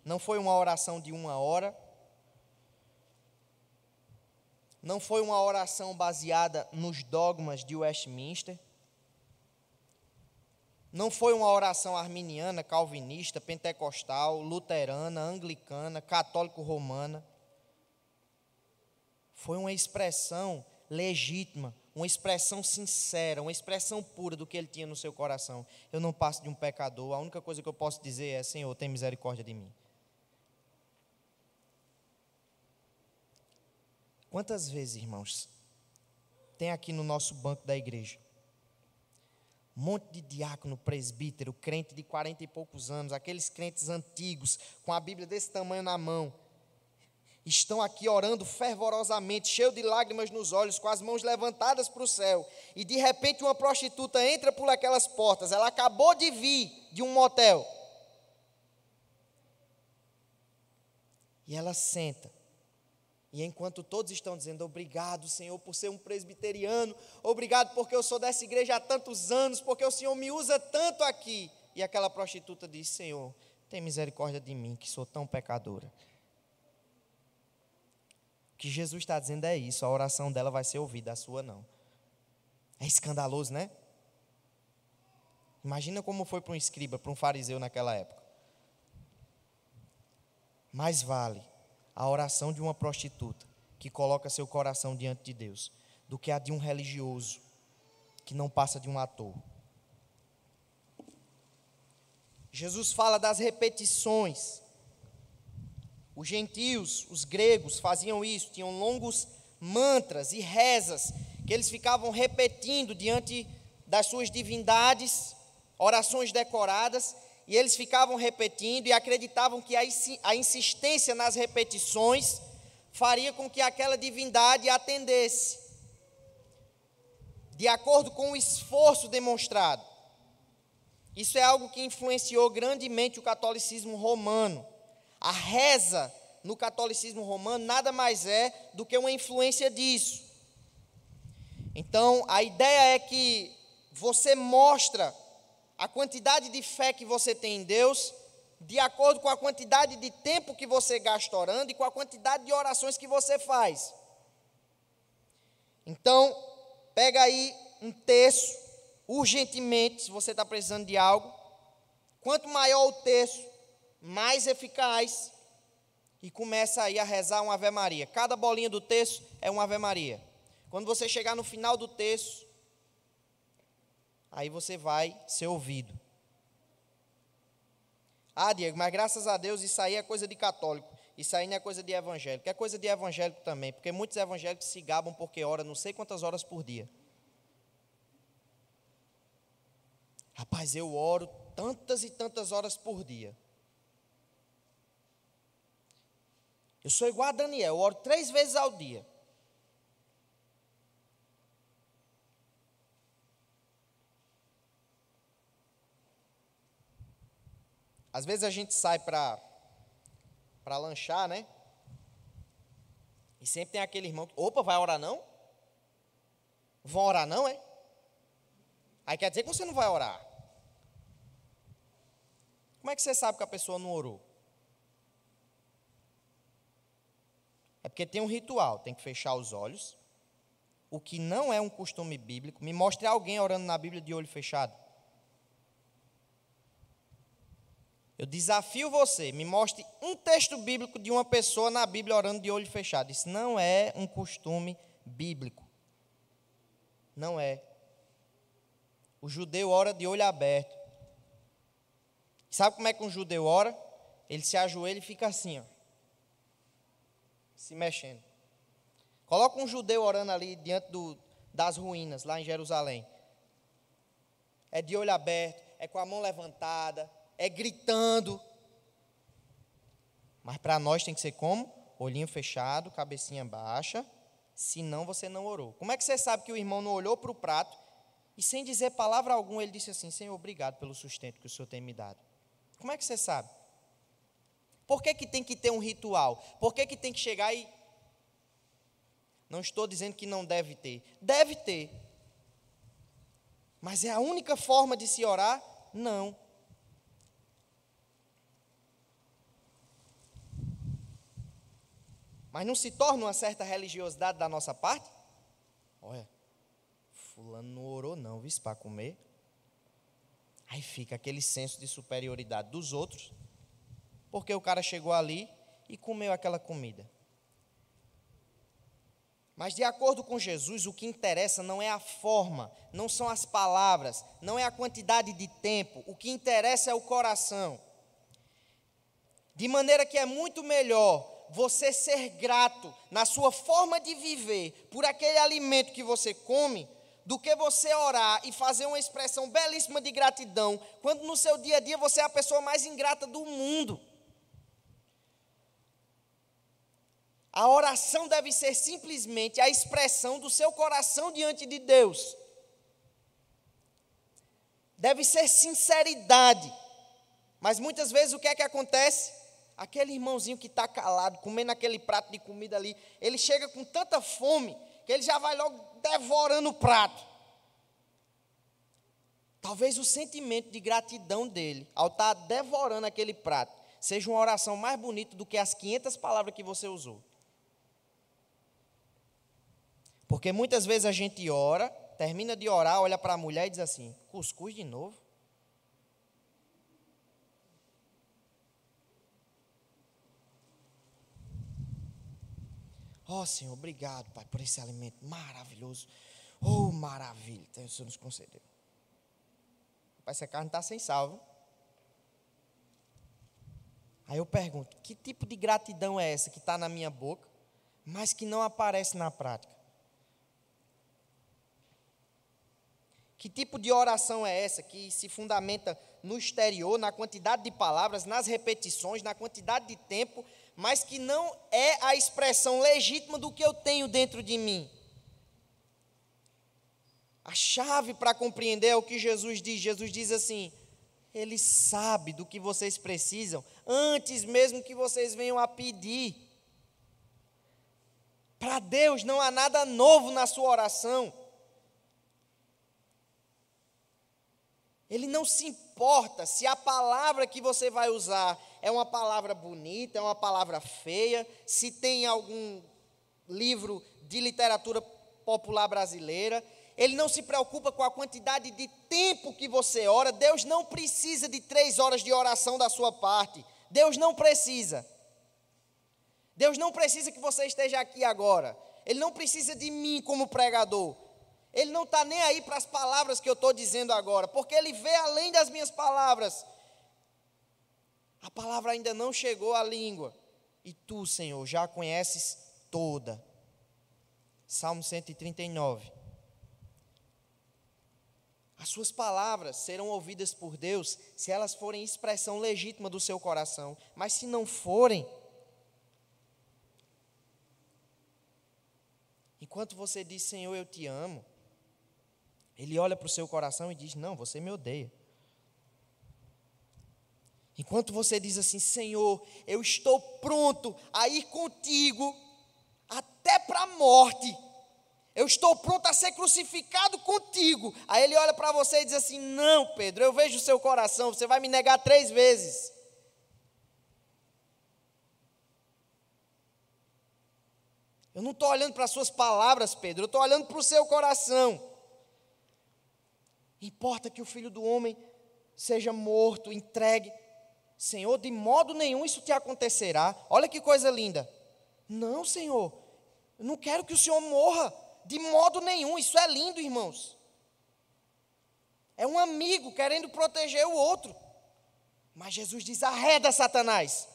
Não foi uma oração de 1 hora. Não foi uma oração baseada nos dogmas de Westminster. Não foi uma oração arminiana, calvinista, pentecostal, luterana, anglicana, católico-romana. Foi uma expressão legítima, uma expressão sincera, uma expressão pura do que ele tinha no seu coração. Eu não passo de um pecador, a única coisa que eu posso dizer é: Senhor, tem misericórdia de mim. Quantas vezes, irmãos, tem aqui no nosso banco da igreja um monte de diácono, presbítero, crente de 40 e poucos anos, aqueles crentes antigos, com a Bíblia desse tamanho na mão, estão aqui orando fervorosamente, cheio de lágrimas nos olhos, com as mãos levantadas para o céu, e de repente uma prostituta entra por aquelas portas, ela acabou de vir de um motel, e ela senta. E enquanto todos estão dizendo: obrigado, Senhor, por ser um presbiteriano, obrigado porque eu sou dessa igreja há tantos anos, porque o Senhor me usa tanto aqui. E aquela prostituta diz: Senhor, tem misericórdia de mim, que sou tão pecadora. O que Jesus está dizendo é isso: a oração dela vai ser ouvida, a sua não. É escandaloso, né? Imagina como foi para um escriba, para um fariseu naquela época. Mais vale a oração de uma prostituta que coloca seu coração diante de Deus do que a de um religioso que não passa de um ator. Jesus fala das repetições. Os gentios, os gregos faziam isso, tinham longos mantras e rezas que eles ficavam repetindo diante das suas divindades, orações decoradas. E eles ficavam repetindo e acreditavam que a insistência nas repetições faria com que aquela divindade atendesse, de acordo com o esforço demonstrado. Isso é algo que influenciou grandemente o catolicismo romano. A reza no catolicismo romano nada mais é do que uma influência disso. Então, a ideia é que você mostra a quantidade de fé que você tem em Deus, de acordo com a quantidade de tempo que você gasta orando e com a quantidade de orações que você faz. Então, pega aí um texto, urgentemente, se você está precisando de algo. Quanto maior o texto, mais eficaz. E começa aí a rezar uma Ave Maria. Cada bolinha do texto é uma Ave Maria. Quando você chegar no final do texto, aí você vai ser ouvido. Ah, Diego, mas graças a Deus isso aí é coisa de católico. Isso aí não é coisa de evangélico. É coisa de evangélico também, porque muitos evangélicos se gabam porque oram não sei quantas horas por dia. Rapaz, eu oro tantas e tantas horas por dia. Eu sou igual a Daniel, eu oro 3 vezes ao dia. Às vezes a gente sai para lanchar, né? E sempre tem aquele irmão que, opa, vai orar não? Vão orar não, é? Aí quer dizer que você não vai orar. Como é que você sabe que a pessoa não orou? É porque tem um ritual, tem que fechar os olhos, o que não é um costume bíblico. Me mostre alguém orando na Bíblia de olho fechado. Eu desafio você, me mostre um texto bíblico de uma pessoa na Bíblia orando de olho fechado. Isso não é um costume bíblico. Não é. O judeu ora de olho aberto. Sabe como é que um judeu ora? Ele se ajoelha e fica assim, ó, se mexendo. Coloca um judeu orando ali diante das ruínas, lá em Jerusalém. É de olho aberto, é com a mão levantada, é gritando. Mas para nós tem que ser como? Olhinho fechado, cabecinha baixa, senão você não orou. Como é que você sabe que o irmão não olhou para o prato e sem dizer palavra alguma ele disse assim, Senhor, obrigado pelo sustento que o Senhor tem me dado? Como é que você sabe? Por que tem que ter um ritual? Por que tem que chegar e... Não estou dizendo que não deve ter. Deve ter. Mas é a única forma de se orar? Não. Mas não se torna uma certa religiosidade da nossa parte? Olha, fulano não orou não, viu, para comer. Aí fica aquele senso de superioridade dos outros, porque o cara chegou ali e comeu aquela comida. Mas de acordo com Jesus, o que interessa não é a forma, não são as palavras, não é a quantidade de tempo, o que interessa é o coração. De maneira que é muito melhor você ser grato na sua forma de viver por aquele alimento que você come, do que você orar e fazer uma expressão belíssima de gratidão, quando no seu dia a dia você é a pessoa mais ingrata do mundo. A oração deve ser simplesmente a expressão do seu coração diante de Deus. Deve ser sinceridade. Mas muitas vezes o que é que acontece? Aquele irmãozinho que está calado, comendo aquele prato de comida ali, ele chega com tanta fome, que ele já vai logo devorando o prato. Talvez o sentimento de gratidão dele, ao estar devorando aquele prato, seja uma oração mais bonita do que as 500 palavras que você usou. Porque muitas vezes a gente ora, termina de orar, olha para a mulher e diz assim, cuscuz de novo? Oh, Senhor, obrigado, Pai, por esse alimento maravilhoso. Oh, maravilha, então o Senhor nos concedeu. Pai, essa carne está sem sal. Aí eu pergunto, que tipo de gratidão é essa que está na minha boca, mas que não aparece na prática? Que tipo de oração é essa que se fundamenta no exterior, na quantidade de palavras, nas repetições, na quantidade de tempo, mas que não é a expressão legítima do que eu tenho dentro de mim? A chave para compreender é o que Jesus diz. Jesus diz assim, Ele sabe do que vocês precisam, antes mesmo que vocês venham a pedir. Para Deus não há nada novo na sua oração. Ele não se importa se a palavra que você vai usar é uma palavra bonita, é uma palavra feia, se tem algum livro de literatura popular brasileira. Ele não se preocupa com a quantidade de tempo que você ora. Deus não precisa de 3 horas de oração da sua parte. Deus não precisa. Deus não precisa que você esteja aqui agora. Ele não precisa de mim como pregador. Ele não está nem aí para as palavras que eu estou dizendo agora, porque Ele vê além das minhas palavras. A palavra ainda não chegou à língua, e Tu, Senhor, já a conheces toda. Salmo 139. As suas palavras serão ouvidas por Deus se elas forem expressão legítima do seu coração, mas se não forem, enquanto você diz, Senhor, eu te amo, Ele olha para o seu coração e diz, não, você me odeia. Enquanto você diz assim, Senhor, eu estou pronto a ir contigo até para a morte, eu estou pronto a ser crucificado contigo. Aí Ele olha para você e diz assim, não, Pedro, eu vejo o seu coração, você vai me negar 3 vezes. Eu não estou olhando para as suas palavras, Pedro, eu estou olhando para o seu coração. Importa que o Filho do Homem seja morto, entregue. Senhor, de modo nenhum isso te acontecerá. Olha que coisa linda. Não, Senhor, eu não quero que o Senhor morra. De modo nenhum, isso é lindo, irmãos. É um amigo querendo proteger o outro. Mas Jesus diz, arreda, Satanás.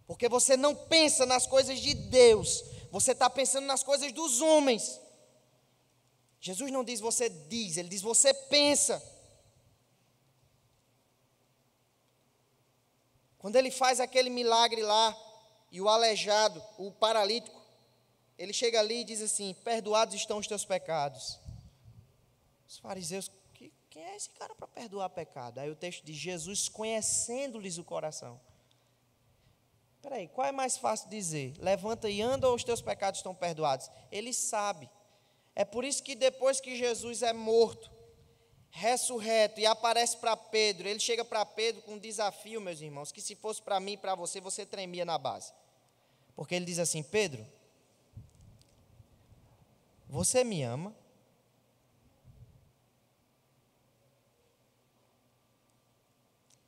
Porque você não pensa nas coisas de Deus, você está pensando nas coisas dos homens. Jesus não diz você diz, Ele diz você pensa. Quando Ele faz aquele milagre lá, e o aleijado, o paralítico, Ele chega ali e diz assim, perdoados estão os teus pecados. Os fariseus, quem é esse cara para perdoar pecado? Aí o texto diz, Jesus conhecendo-lhes o coração. Espera aí, qual é mais fácil dizer? Levanta e anda ou os teus pecados estão perdoados? Ele sabe. É por isso que depois que Jesus é morto, ressurreto e aparece para Pedro, ele chega para Pedro com um desafio, meus irmãos, que se fosse para mim e para você, você tremia na base. Porque ele diz assim, Pedro, você me ama?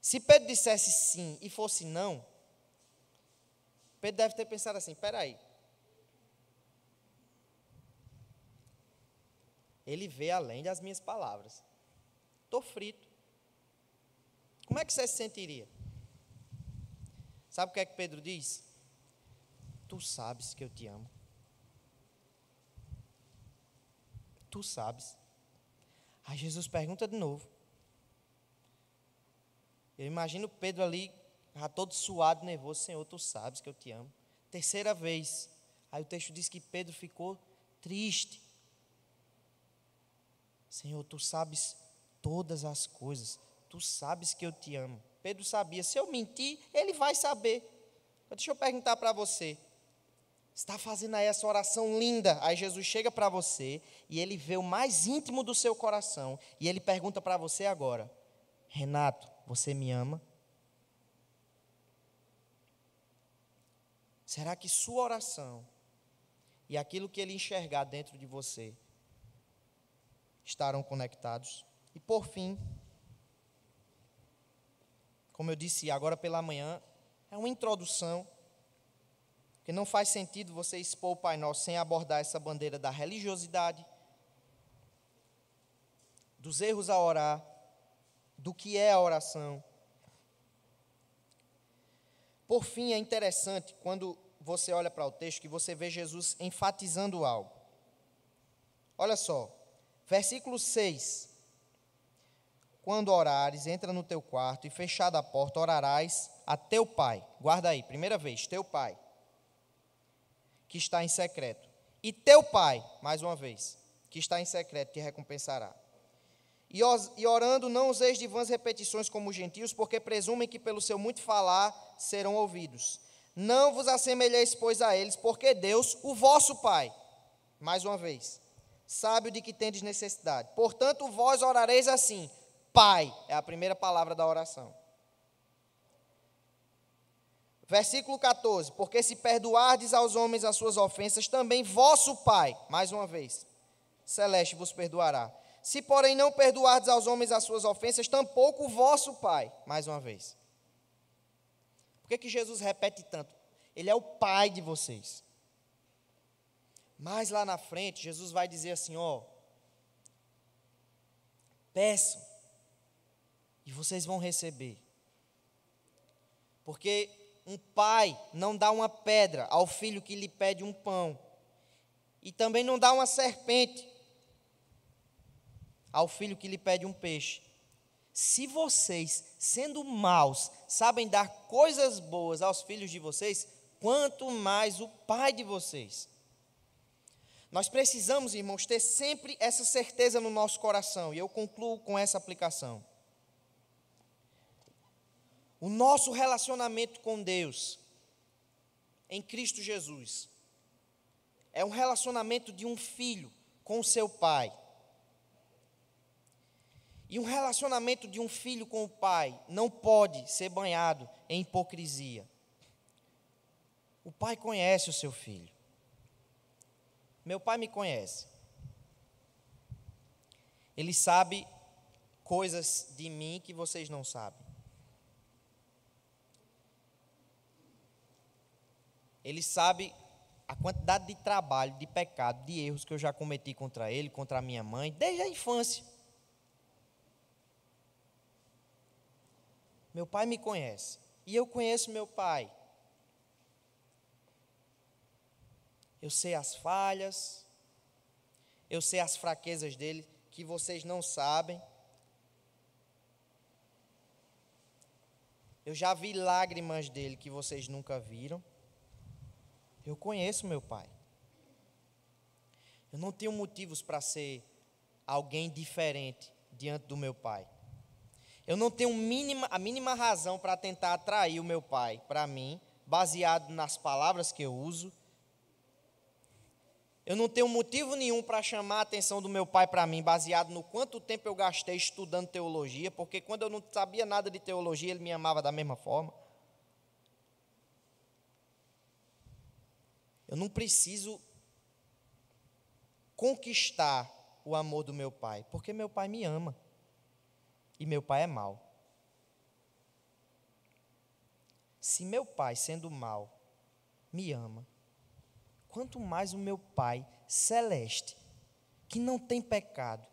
Se Pedro dissesse sim e fosse não, Pedro deve ter pensado assim, espera aí. Ele vê além das minhas palavras. Estou frito. Como é que você se sentiria? Sabe o que é que Pedro diz? Tu sabes que eu te amo. Tu sabes. Aí Jesus pergunta de novo. Eu imagino Pedro ali, já todo suado, nervoso. Senhor, tu sabes que eu te amo. 3ª vez. Aí o texto diz que Pedro ficou triste. Senhor, tu sabes todas as coisas. Tu sabes que eu te amo. Pedro sabia, se eu mentir, ele vai saber. Deixa eu perguntar para você. Está fazendo aí essa oração linda. Aí Jesus chega para você e Ele vê o mais íntimo do seu coração. E Ele pergunta para você agora. Renato, você me ama? Será que sua oração e aquilo que Ele enxergar dentro de você estarão conectados? E por fim, como eu disse agora pela manhã, é uma introdução, porque não faz sentido você expor o Pai Nosso sem abordar essa bandeira da religiosidade, dos erros a orar, do que é a oração. Por fim, é interessante quando você olha para o texto que você vê Jesus enfatizando algo. Olha só, versículo 6. Quando orares, entra no teu quarto e fechada a porta, orarás a teu Pai. Guarda aí, primeira vez, teu Pai, que está em secreto. E teu Pai, mais uma vez, que está em secreto, te recompensará. E orando, não useis de vãs repetições como os gentios, porque presumem que pelo seu muito falar serão ouvidos. Não vos assemelheis, pois, a eles, porque Deus, o vosso Pai, mais uma vez, sabe de que tendes necessidade. Portanto, vós orareis assim: Pai, é a primeira palavra da oração. Versículo 14: porque se perdoardes aos homens as suas ofensas, também vosso Pai, mais uma vez, celeste vos perdoará. Se, porém, não perdoardes aos homens as suas ofensas, tampouco o vosso Pai, mais uma vez. Por que Jesus repete tanto? Ele é o Pai de vocês. Mas lá na frente, Jesus vai dizer assim, peçam, e vocês vão receber. Porque um pai não dá uma pedra ao filho que lhe pede um pão, e também não dá uma serpente ao filho que lhe pede um peixe. Se vocês, sendo maus, sabem dar coisas boas aos filhos de vocês, quanto mais o Pai de vocês. Nós precisamos, irmãos, ter sempre essa certeza no nosso coração, e eu concluo com essa aplicação. O nosso relacionamento com Deus, em Cristo Jesus, é um relacionamento de um filho com o seu pai. E um relacionamento de um filho com o pai não pode ser banhado em hipocrisia. O pai conhece o seu filho. Meu pai me conhece. Ele sabe coisas de mim que vocês não sabem. Ele sabe a quantidade de trabalho, de pecado, de erros que eu já cometi contra ele, contra a minha mãe, desde a infância. Meu pai me conhece, e eu conheço meu pai. Eu sei as falhas, eu sei as fraquezas dele, que vocês não sabem. Eu já vi lágrimas dele que vocês nunca viram. Eu conheço meu pai. Eu não tenho motivos para ser alguém diferente diante do meu pai. Eu não tenho a mínima razão para tentar atrair o meu pai para mim, baseado nas palavras que eu uso. Eu não tenho motivo nenhum para chamar a atenção do meu pai para mim, baseado no quanto tempo eu gastei estudando teologia, porque quando eu não sabia nada de teologia, ele me amava da mesma forma. Eu não preciso conquistar o amor do meu pai, porque meu pai me ama. E meu pai é mau. Se meu pai, sendo mau, me ama, quanto mais o meu Pai celeste, que não tem pecado,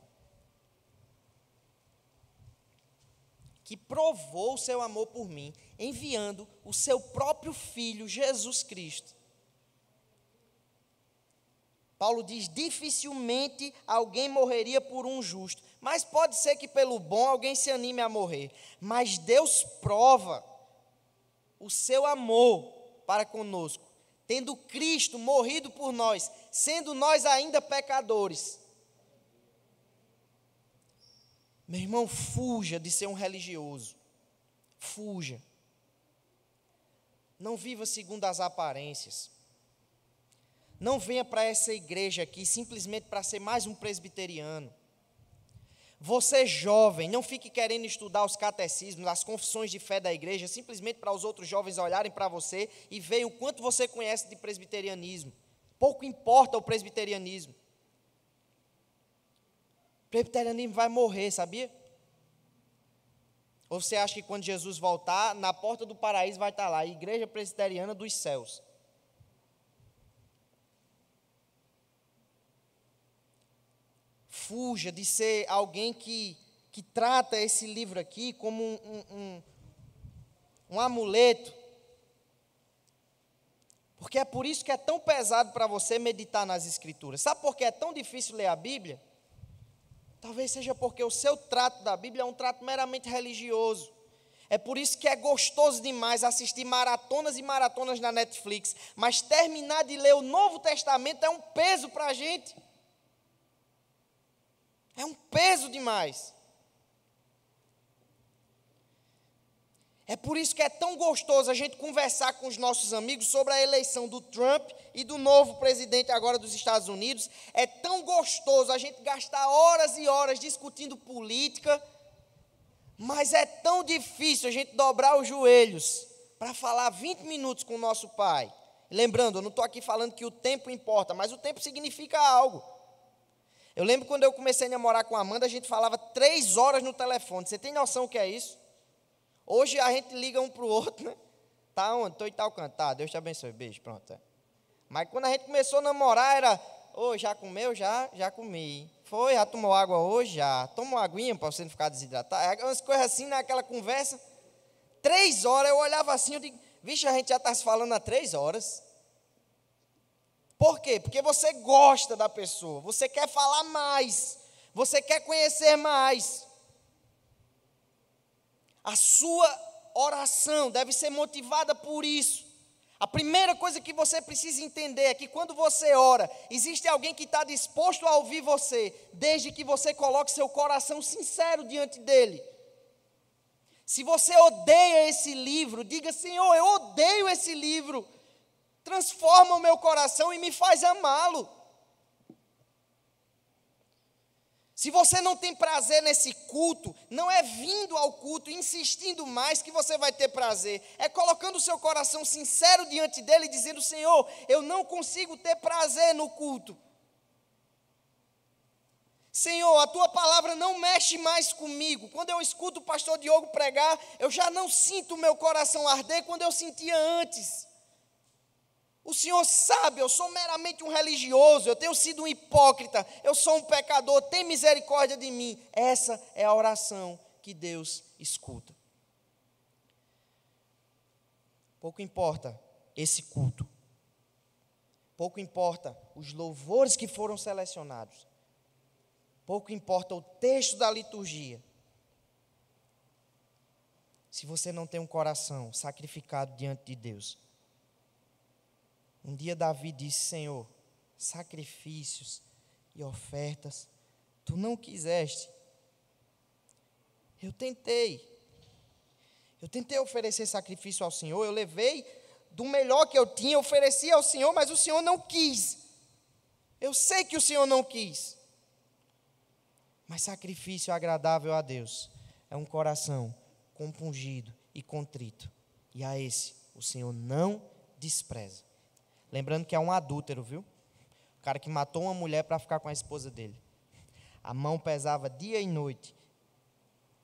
que provou o seu amor por mim, enviando o seu próprio Filho, Jesus Cristo. Paulo diz, dificilmente alguém morreria por um justo, mas pode ser que pelo bom alguém se anime a morrer. Mas Deus prova o seu amor para conosco, tendo Cristo morrido por nós, sendo nós ainda pecadores. Meu irmão, fuja de ser um religioso. Fuja. Não viva segundo as aparências. Não venha para essa igreja aqui simplesmente para ser mais um presbiteriano. Você jovem, não fique querendo estudar os catecismos, as confissões de fé da igreja, simplesmente para os outros jovens olharem para você e verem o quanto você conhece de presbiterianismo. Pouco importa o presbiterianismo. O presbiterianismo vai morrer, sabia? Ou você acha que quando Jesus voltar, na porta do paraíso vai estar lá, a Igreja Presbiteriana dos Céus? Fuja de ser alguém que trata esse livro aqui como um amuleto. Porque é por isso que é tão pesado para você meditar nas Escrituras. Sabe por que é tão difícil ler a Bíblia? Talvez seja porque o seu trato da Bíblia é um trato meramente religioso. É por isso que é gostoso demais assistir maratonas e maratonas na Netflix. Mas terminar de ler o Novo Testamento é um peso para a gente. É um peso demais. É por isso que é tão gostoso a gente conversar com os nossos amigos sobre a eleição do Trump e do novo presidente agora dos Estados Unidos. É tão gostoso a gente gastar horas e horas discutindo política, mas é tão difícil a gente dobrar os joelhos para falar 20 minutos com o nosso pai. Lembrando, eu não estou aqui falando que o tempo importa, mas o tempo significa algo. Eu lembro quando eu comecei a namorar com a Amanda, a gente falava 3 horas no telefone. Você tem noção o que é isso? Hoje a gente liga um para o outro, né? Tá onde? Estou em tal canto. Tá, Deus te abençoe. Beijo, pronto. É. Mas quando a gente começou a namorar, era... Ô, já comeu? Já comi. Foi, já tomou água hoje? Já. Toma uma aguinha para você não ficar desidratado. Umas coisas assim, naquela conversa. 3 horas, eu olhava assim, eu digo... Vixe, a gente já está se falando há 3 horas. Por quê? Porque você gosta da pessoa. Você quer falar mais. Você quer conhecer mais. A sua oração deve ser motivada por isso. A primeira coisa que você precisa entender é que quando você ora, existe alguém que está disposto a ouvir você, desde que você coloque seu coração sincero diante dele. Se você odeia esse livro, diga: Senhor, eu odeio esse livro. Transforma o meu coração e me faz amá-lo. Se você não tem prazer nesse culto, não é vindo ao culto, insistindo mais que você vai ter prazer. É colocando o seu coração sincero diante dele e dizendo: Senhor, eu não consigo ter prazer no culto. Senhor, a tua palavra não mexe mais comigo. Quando eu escuto o pastor Diogo pregar, eu já não sinto o meu coração arder quando eu sentia antes. O Senhor sabe, eu sou meramente um religioso, eu tenho sido um hipócrita, eu sou um pecador, tem misericórdia de mim. Essa é a oração que Deus escuta. Pouco importa esse culto. Pouco importa os louvores que foram selecionados. Pouco importa o texto da liturgia. Se você não tem um coração sacrificado diante de Deus. Um dia Davi disse: Senhor, sacrifícios e ofertas tu não quiseste. Eu tentei oferecer sacrifício ao Senhor, eu levei do melhor que eu tinha, ofereci ao Senhor, mas o Senhor não quis. Eu sei que o Senhor não quis. Mas sacrifício agradável a Deus é um coração compungido e contrito. E a esse o Senhor não despreza. Lembrando que é um adúltero, viu? O cara que matou uma mulher para ficar com a esposa dele. A mão pesava dia e noite.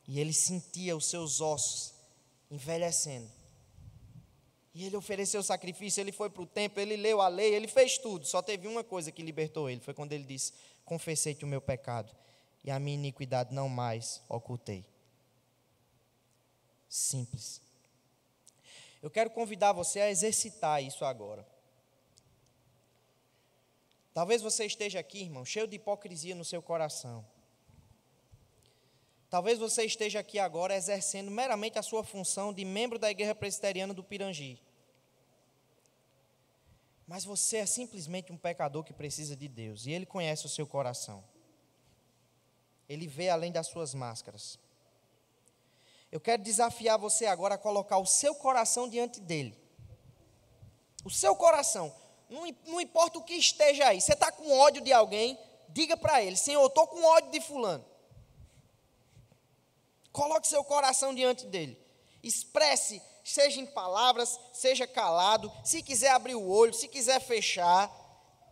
E ele sentia os seus ossos envelhecendo. E ele ofereceu sacrifício, ele foi para o templo, ele leu a lei, ele fez tudo. Só teve uma coisa que libertou ele. Foi quando ele disse: confessei-te o meu pecado e a minha iniquidade não mais ocultei. Simples. Eu quero convidar você a exercitar isso agora. Talvez você esteja aqui, irmão, cheio de hipocrisia no seu coração. Talvez você esteja aqui agora exercendo meramente a sua função de membro da Igreja Presbiteriana do Pirangi. Mas você é simplesmente um pecador que precisa de Deus. E Ele conhece o seu coração. Ele vê além das suas máscaras. Eu quero desafiar você agora a colocar o seu coração diante dEle. O seu coração. Não importa o que esteja aí. Você está com ódio de alguém, diga para ele: Senhor, eu estou com ódio de fulano. Coloque seu coração diante dele. Expresse, seja em palavras, seja calado. Se quiser abrir o olho, se quiser fechar,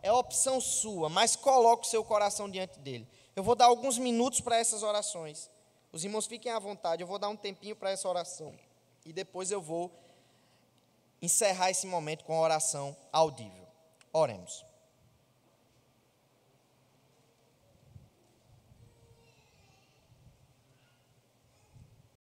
é opção sua. Mas coloque o seu coração diante dele. Eu vou dar alguns minutos para essas orações. Os irmãos fiquem à vontade, eu vou dar um tempinho para essa oração. E depois eu vou encerrar esse momento com a oração audível. Oremos.